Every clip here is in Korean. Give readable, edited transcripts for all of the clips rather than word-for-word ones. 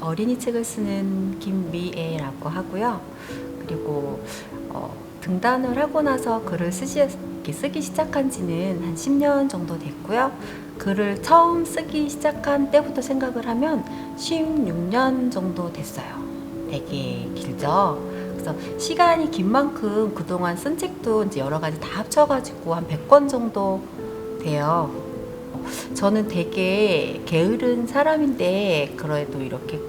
어린이 책을 쓰는 김미애라고 하고요. 그리고 등단을 하고 나서 글을 쓰기 시작한 지는 한 10년 정도 됐고요. 글을 처음 쓰기 시작한 때부터 생각을 하면 16년 정도 됐어요. 되게 길죠? 그래서 시간이 긴 만큼 그동안 쓴 책도 이제 여러 가지 다 합쳐가지고 한 100권 정도 돼요. 저는 되게 게으른 사람인데 그래도 이렇게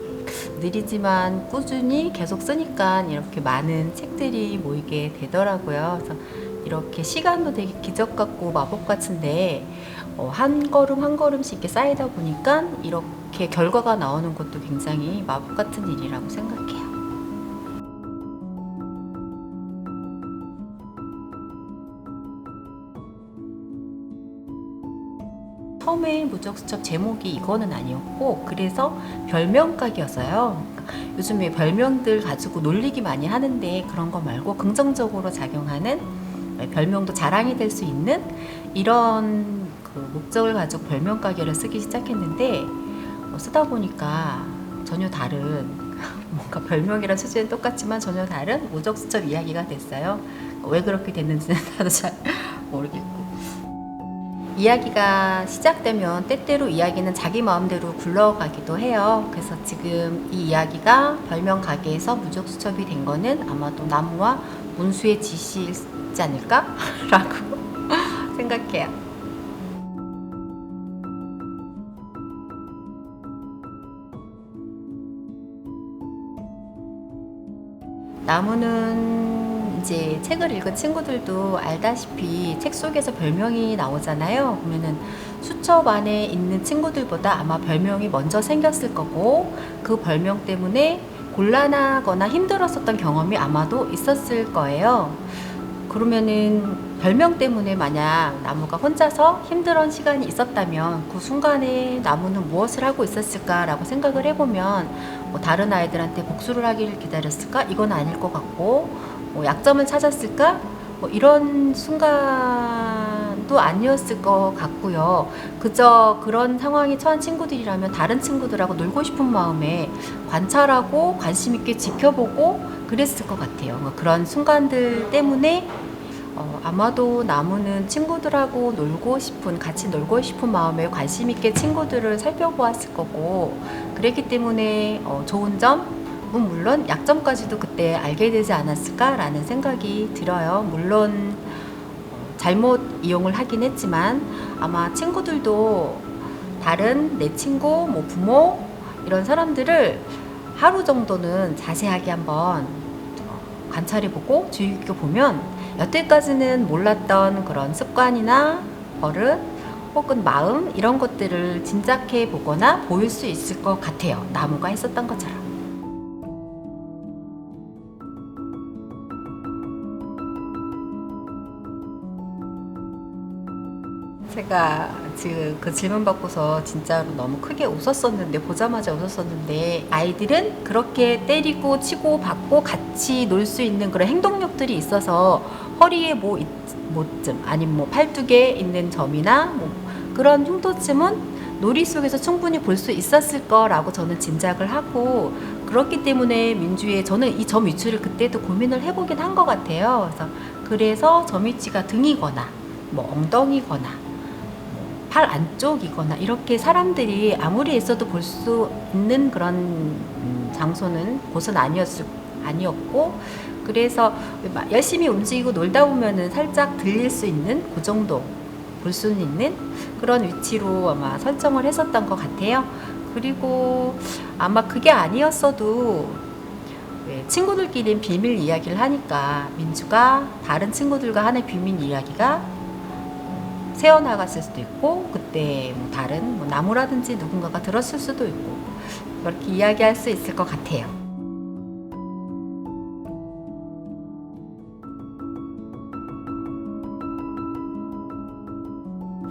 느리지만 꾸준히 계속 쓰니까 이렇게 많은 책들이 모이게 되더라고요. 그래서 이렇게 시간도 되게 기적 같고 마법 같은데 한 걸음 한 걸음씩 이렇게 쌓이다 보니까 이렇게 결과가 나오는 것도 굉장히 마법 같은 일이라고 생각해요. 처음에 무적수첩 제목이 이거는 아니었고 그래서 별명각이었어요. 요즘에 별명들 가지고 놀리기 많이 하는데 그런 거 말고 긍정적으로 작용하는 별명도 자랑이 될 수 있는 이런 그 목적을 가지고 별명가게를 쓰기 시작했는데 쓰다 보니까 전혀 다른 뭔가 별명이랑 수준은 똑같지만 전혀 다른 무적수첩 이야기가 됐어요. 왜 그렇게 됐는지는 나도 잘 모르겠고 이야기가 시작되면 때때로 이야기는 자기 마음대로 굴러가기도 해요. 그래서 지금 이 이야기가 별명 가게에서 무적수첩이 된 거는 아마도 나무와 문수의 지시이지 않을까? 라고 생각해요. 나무는 이제 책을 읽은 친구들도 알다시피 책 속에서 별명이 나오잖아요. 그러면은 수첩 안에 있는 친구들보다 아마 별명이 먼저 생겼을 거고 그 별명 때문에 곤란하거나 힘들었었던 경험이 아마도 있었을 거예요. 그러면은 별명 때문에 만약 나무가 혼자서 힘들었던 시간이 있었다면 그 순간에 나무는 무엇을 하고 있었을까라고 생각을 해보면 뭐 다른 아이들한테 복수를 하기를 기다렸을까? 이건 아닐 것 같고 뭐 약점을 찾았을까? 뭐 이런 순간도 아니었을 것 같고요. 그저 그런 상황에 처한 친구들이라면 다른 친구들하고 놀고 싶은 마음에 관찰하고 관심 있게 지켜보고 그랬을 것 같아요. 그런 순간들 때문에 아마도 나무는 친구들하고 같이 놀고 싶은 마음에 관심 있게 친구들을 살펴보았을 거고, 그랬기 때문에 좋은 점은 물론 약점까지도 그때 알게 되지 않았을까라는 생각이 들어요. 물론 잘못 이용을 하긴 했지만 아마 친구들도 다른 내 친구, 뭐 부모 이런 사람들을 하루 정도는 자세하게 한번 관찰해보고 주의 깊게 보면 여태까지는 몰랐던 그런 습관이나 버릇 혹은 마음 이런 것들을 짐작해 보거나 보일 수 있을 것 같아요. 나무가 했었던 것처럼. 제가 지금 그 질문 받고서 진짜로 너무 크게 웃었었는데, 보자마자 웃었었는데, 아이들은 그렇게 때리고 치고 받고 같이 놀 수 있는 그런 행동력들이 있어서 허리에 뭐쯤 아니면 뭐 팔뚝에 있는 점이나 뭐 그런 흉터쯤은 놀이 속에서 충분히 볼 수 있었을 거라고 저는 짐작을 하고, 그렇기 때문에 민주의 저는 이 점 위치를 그때도 고민을 해보긴 한 것 같아요. 그래서 점 위치가 등이거나 뭐 엉덩이거나 팔 안쪽이거나 이렇게 사람들이 아무리 있어도 볼 수 있는 그런 곳은 아니었고, 그래서 열심히 움직이고 놀다 보면은 살짝 들릴 수 있는 그 정도 볼 수는 있는 그런 위치로 아마 설정을 했었던 것 같아요. 그리고 아마 그게 아니었어도 친구들끼리 비밀 이야기를 하니까 민주가 다른 친구들과 하는 비밀 이야기가 새어나갔을 수도 있고, 그때 뭐 다른 뭐 나무라든지 누군가가 들었을 수도 있고, 그렇게 이야기할 수 있을 것 같아요.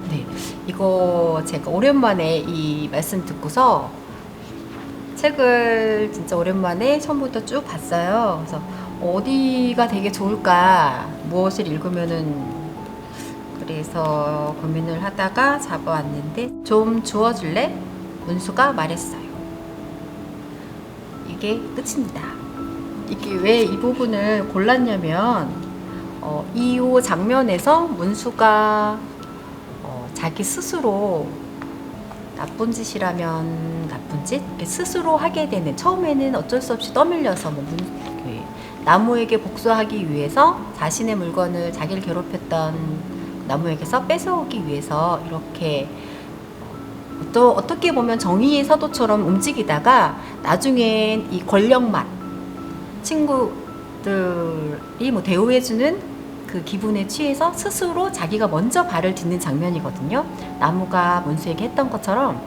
네, 이거 제가 오랜만에 이 말씀 듣고서 책을 진짜 오랜만에 처음부터 쭉 봤어요. 그래서 어디가 되게 좋을까, 무엇을 읽으면은, 그래서 고민을 하다가 잡아왔는데, 좀 주워줄래? 문수가 말했어요. 이게 끝입니다. 이게 왜 이 부분을 골랐냐면 이호 장면에서 문수가 자기 스스로 나쁜 짓이라면 나쁜 짓 스스로 하게 되는, 처음에는 어쩔 수 없이 떠밀려서 나무에게 복수하기 위해서 자신의 물건을, 자기를 괴롭혔던 나무에게서 뺏어오기 위해서 이렇게 또 어떻게 보면 정의의 사도처럼 움직이다가 나중엔 이 권력만 친구들이 뭐 대우해주는 그 기분에 취해서 스스로 자기가 먼저 발을 딛는 장면이거든요. 나무가 문수에게 했던 것처럼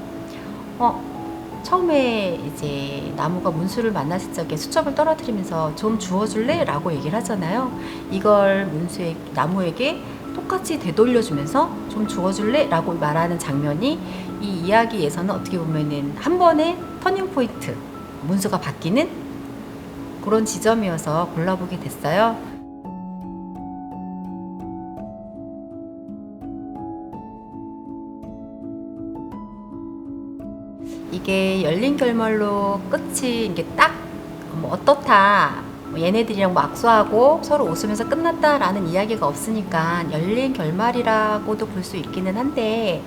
처음에 이제 나무가 문수를 만났을 적에 수첩을 떨어뜨리면서 좀 주워줄래? 라고 얘기를 하잖아요. 이걸 나무에게 똑같이 되돌려주면서 좀 주워줄래? 라고 말하는 장면이 이 이야기에서는 어떻게 보면은 한 번의 터닝포인트, 문수가 바뀌는 그런 지점이어서 골라보게 됐어요. 이게 열린 결말로 끝이 이게 딱 뭐 어떻다, 뭐 얘네들이랑 뭐 악수하고 서로 웃으면서 끝났다라는 이야기가 없으니까 열린 결말이라고도 볼 수 있기는 한데,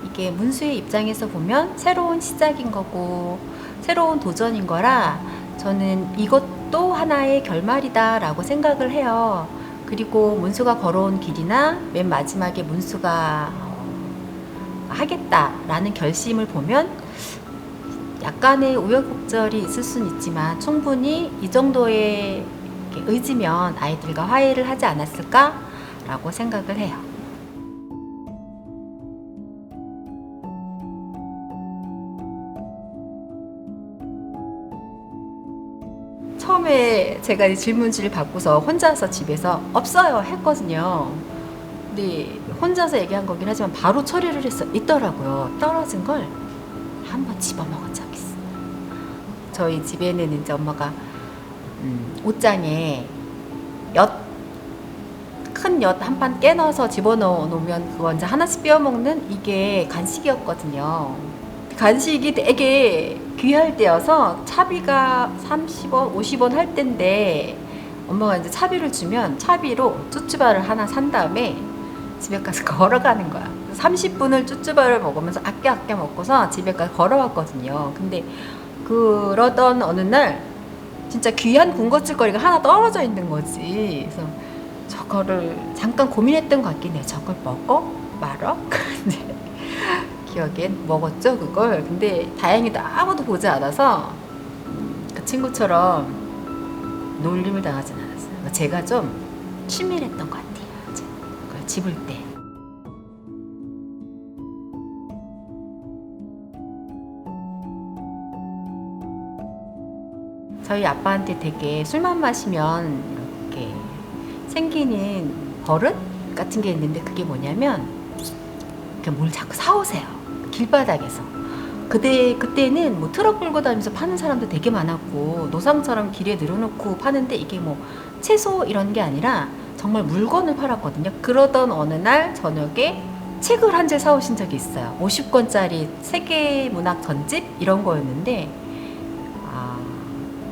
이게 문수의 입장에서 보면 새로운 시작인 거고 새로운 도전인 거라 저는 이것도 하나의 결말이다 라고 생각을 해요. 그리고 문수가 걸어온 길이나 맨 마지막에 문수가 하겠다라는 결심을 보면 약간의 우여곡절이 있을 수는 있지만 충분히 이 정도의 의지면 아이들과 화해를 하지 않았을까라고 생각을 해요. 처음에 제가 이 질문지를 받고서 혼자서 집에서 없어요 했거든요. 근데 혼자서 얘기한 거긴 하지만 바로 처리를 있더라고요. 떨어진 걸 한번 집어먹은 적이 있어요. 저희 집에는 이제 엄마가 옷장에 큰 엿 한 판 깨넣어서 집어넣으면 그거 이제 하나씩 빼어먹는 이게 간식이었거든요. 간식이 되게 귀할 때여서 차비가 30원, 50원 할 때인데 엄마가 이제 차비를 주면 차비로 쭈쭈바를 하나 산 다음에 집에 가서 걸어가는 거야. 30분을 쭈쭈바를 먹으면서 아껴 먹고서 집에까지 걸어왔거든요. 근데 그러던 어느 날 진짜 귀한 군것질거리가 하나 떨어져 있는 거지. 그래서 저거를 잠깐 고민했던 것 같긴 해요. 저걸 먹어? 말어? 근데 기억엔 먹었죠, 그걸. 근데 다행히도 아무도 보지 않아서 그 친구처럼 놀림을 당하진 않았어요. 제가 좀 치밀했던 것 같아요. 그걸 집을 때. 저희 아빠한테 되게 술만 마시면 이렇게 생기는 버릇 같은 게 있는데, 그게 뭐냐면 이렇게 뭘 자꾸 사오세요. 길바닥에서. 그때는 뭐 트럭 끌고 다니면서 파는 사람도 되게 많았고 노상처럼 길에 늘어놓고 파는데 이게 뭐 채소 이런 게 아니라 정말 물건을 팔았거든요. 그러던 어느 날 저녁에 책을 한 권 사오신 적이 있어요. 50권짜리 세계 문학 전집 이런 거였는데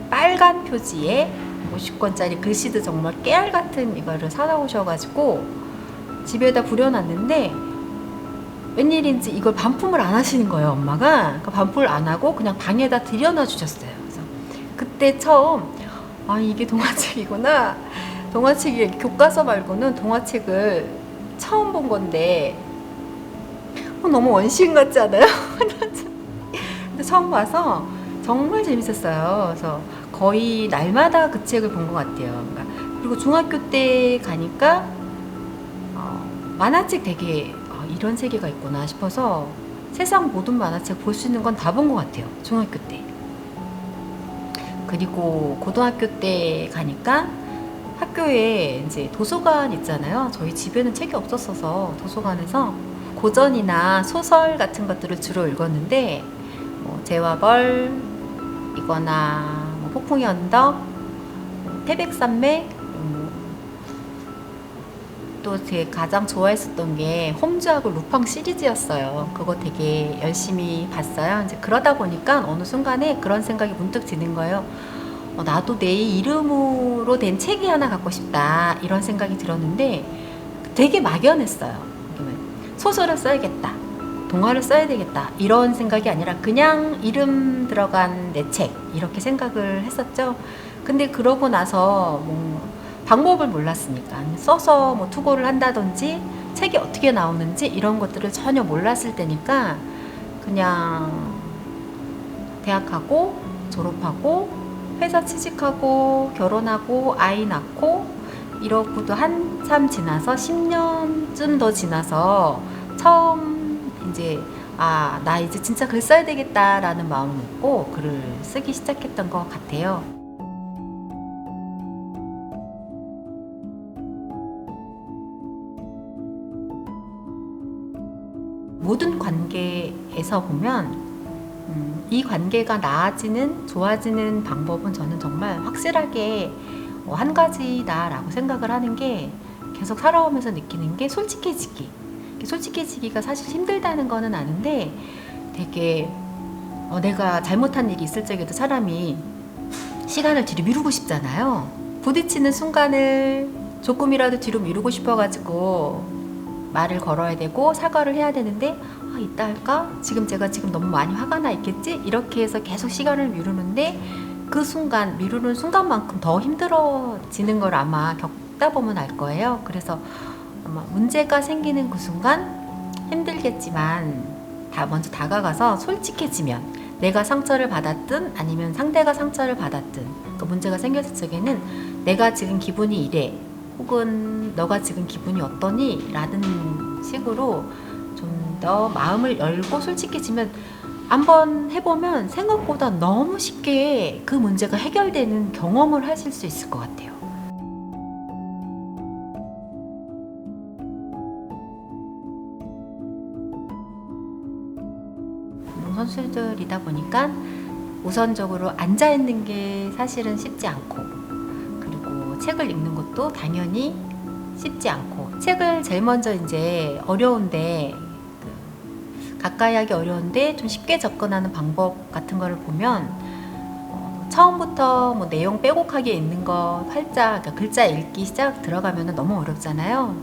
빨간 표지에 50권짜리 글씨도 정말 깨알 같은 이거를 사오셔가지고 집에다 부려놨는데 웬일인지 이걸 반품을 안 하시는 거예요, 엄마가. 그러니까 반품을 안 하고 그냥 방에다 들여놔 주셨어요. 그래서 그때 처음 이게 동화책이구나. 동화책이 교과서 말고는 동화책을 처음 본 건데 너무 원시인 같지 않아요? 근데 처음 봐서 정말 재밌었어요. 그래서 거의 날마다 그 책을 본 것 같아요. 그리고 중학교 때 가니까 만화책 되게 이런 세계가 있구나 싶어서 세상 모든 만화책 볼 수 있는 건 다 본 것 같아요. 중학교 때. 그리고 고등학교 때 가니까 학교에 이제 도서관 있잖아요. 저희 집에는 책이 없었어서 도서관에서 고전이나 소설 같은 것들을 주로 읽었는데 제와벌 이거나 폭풍의 언덕, 태백산맥, 또 제 가장 좋아했었던 게 홈즈하고 루팡 시리즈였어요. 그거 되게 열심히 봤어요. 이제 그러다 보니까 어느 순간에 그런 생각이 문득 드는 거예요. 나도 내 이름으로 된 책이 하나 갖고 싶다, 이런 생각이 들었는데 되게 막연했어요. 소설을 써야겠다, 동화를 써야 되겠다, 이런 생각이 아니라 그냥 이름 들어간 내 책, 이렇게 생각을 했었죠. 근데 그러고 나서 방법을 몰랐으니까, 써서 투고를 한다든지 책이 어떻게 나오는지 이런 것들을 전혀 몰랐을 때니까 그냥 대학하고 졸업하고 회사 취직하고 결혼하고 아이 낳고 이러고도 한참 지나서 10년쯤 더 지나서 처음 이제 나 이제 진짜 글 써야 되겠다라는 마음을 먹고 글을 쓰기 시작했던 것 같아요. 모든 관계에서 보면 이 관계가 나아지는, 좋아지는 방법은 저는 정말 확실하게 한 가지다라고 생각을 하는 게, 계속 살아오면서 느끼는 게 솔직해지기. 솔직해지기가 사실 힘들다는 거는 아는데, 되게 내가 잘못한 일이 있을 적에도 사람이 시간을 뒤로 미루고 싶잖아요. 부딪히는 순간을 조금이라도 뒤로 미루고 싶어가지고 말을 걸어야 되고 사과를 해야 되는데, 이따 할까? 제가 지금 너무 많이 화가 나 있겠지? 이렇게 해서 계속 시간을 미루는데, 그 순간, 미루는 순간만큼 더 힘들어지는 걸 아마 겪다 보면 알 거예요. 그래서 아마 문제가 생기는 그 순간 힘들겠지만 먼저 다가가서 솔직해지면, 내가 상처를 받았든 아니면 상대가 상처를 받았든 그 문제가 생겼을 적에는 내가 지금 기분이 이래, 혹은 너가 지금 기분이 어떠니? 라는 식으로 좀 더 마음을 열고 솔직해지면, 한번 해보면 생각보다 너무 쉽게 그 문제가 해결되는 경험을 하실 수 있을 것 같아요. 선수들이다 보니까 우선적으로 앉아있는 게 사실은 쉽지 않고, 그리고 책을 읽는 것도 당연히 쉽지 않고, 책을 제일 먼저 이제 어려운데, 가까이 하기 어려운데 좀 쉽게 접근하는 방법 같은 거를 보면, 처음부터 내용 빼곡하게 읽는 거 활짝, 그러니까 글자 읽기 시작 들어가면 너무 어렵잖아요.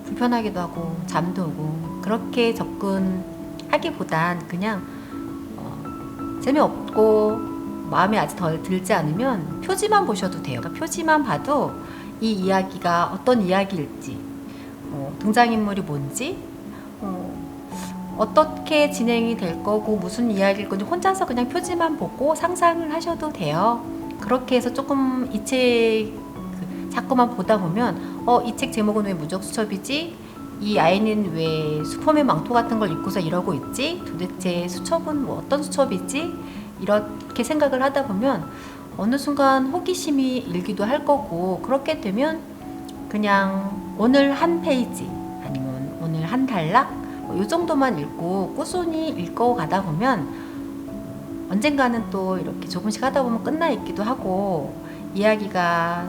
불편하기도 하고 잠도 오고. 그렇게 접근하기보단 그냥 재미없고 마음에 아직 덜 들지 않으면 표지만 보셔도 돼요. 그러니까 표지만 봐도 이 이야기가 어떤 이야기일지, 등장인물이 뭔지, 어떻게 진행이 될 거고 무슨 이야기일 건지 혼자서 그냥 표지만 보고 상상을 하셔도 돼요. 그렇게 해서 조금 이 책 자꾸만 보다 보면 이 책 제목은 왜 무적수첩이지? 이 아이는 왜 슈퍼맨 망토 같은 걸 입고서 이러고 있지? 도대체 수첩은 어떤 수첩이지? 이렇게 생각을 하다 보면 어느 순간 호기심이 일기도 할 거고, 그렇게 되면 그냥 오늘 한 페이지 아니면 오늘 한 단락 이 정도만 읽고 꾸준히 읽고 가다 보면 언젠가는 또 이렇게 조금씩 하다 보면 끝나 있기도 하고, 이야기가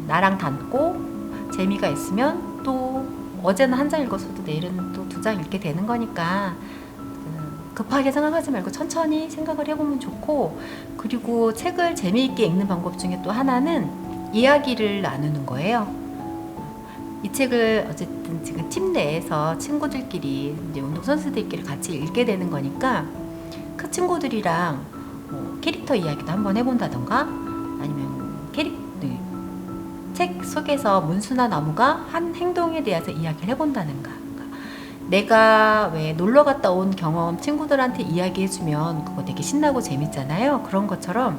나랑 닿고 재미가 있으면 또 어제는 한 장 읽었어도 내일은 또 2장 읽게 되는 거니까 급하게 생각하지 말고 천천히 생각을 해보면 좋고, 그리고 책을 재미있게 읽는 방법 중에 또 하나는 이야기를 나누는 거예요. 이 책을 어쨌든 지금 팀 내에서 친구들끼리, 이제 운동선수들끼리 같이 읽게 되는 거니까 그 친구들이랑 캐릭터 이야기도 한번 해본다던가, 아니면 책 속에서 문수나 나무가 한 행동에 대해서 이야기를 해본다든가, 내가 왜 놀러 갔다 온 경험 친구들한테 이야기해주면 그거 되게 신나고 재밌잖아요. 그런 것처럼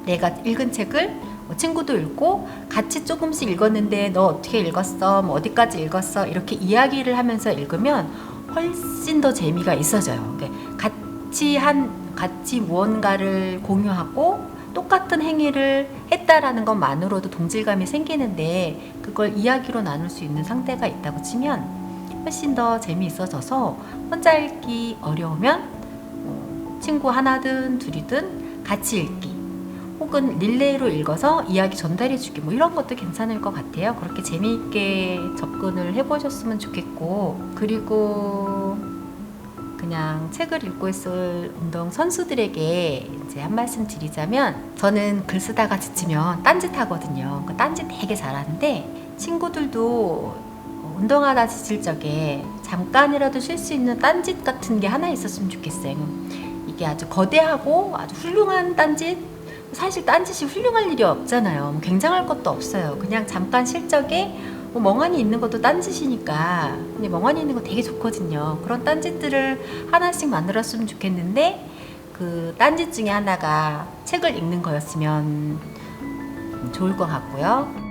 내가 읽은 책을 친구도 읽고 같이 조금씩 읽었는데 너 어떻게 읽었어? 어디까지 읽었어? 이렇게 이야기를 하면서 읽으면 훨씬 더 재미가 있어져요. 같이 무언가를 공유하고 똑같은 행위를 했다라는 것만으로도 동질감이 생기는데, 그걸 이야기로 나눌 수 있는 상대가 있다고 치면 훨씬 더 재미있어져서, 혼자 읽기 어려우면 친구 하나든 둘이든 같이 읽기, 혹은 릴레이로 읽어서 이야기 전달해주기 뭐 이런 것도 괜찮을 것 같아요. 그렇게 재미있게 접근을 해보셨으면 좋겠고, 그리고 그냥 책을 읽고 있을 운동 선수들에게 이제 한 말씀 드리자면, 저는 글 쓰다가 지치면 딴짓하거든요. 그 딴짓 되게 잘하는데 친구들도 운동하다 지칠 적에 잠깐이라도 쉴 수 있는 딴짓 같은 게 하나 있었으면 좋겠어요. 이게 아주 거대하고 아주 훌륭한 딴짓, 사실 딴짓이 훌륭할 일이 없잖아요. 뭐 굉장할 것도 없어요. 그냥 잠깐 쉴 적에 뭐 멍하니 있는 것도 딴짓이니까. 근데 멍하니 있는 거 되게 좋거든요. 그런 딴짓들을 하나씩 만들었으면 좋겠는데, 그 딴짓 중에 하나가 책을 읽는 거였으면 좋을 것 같고요.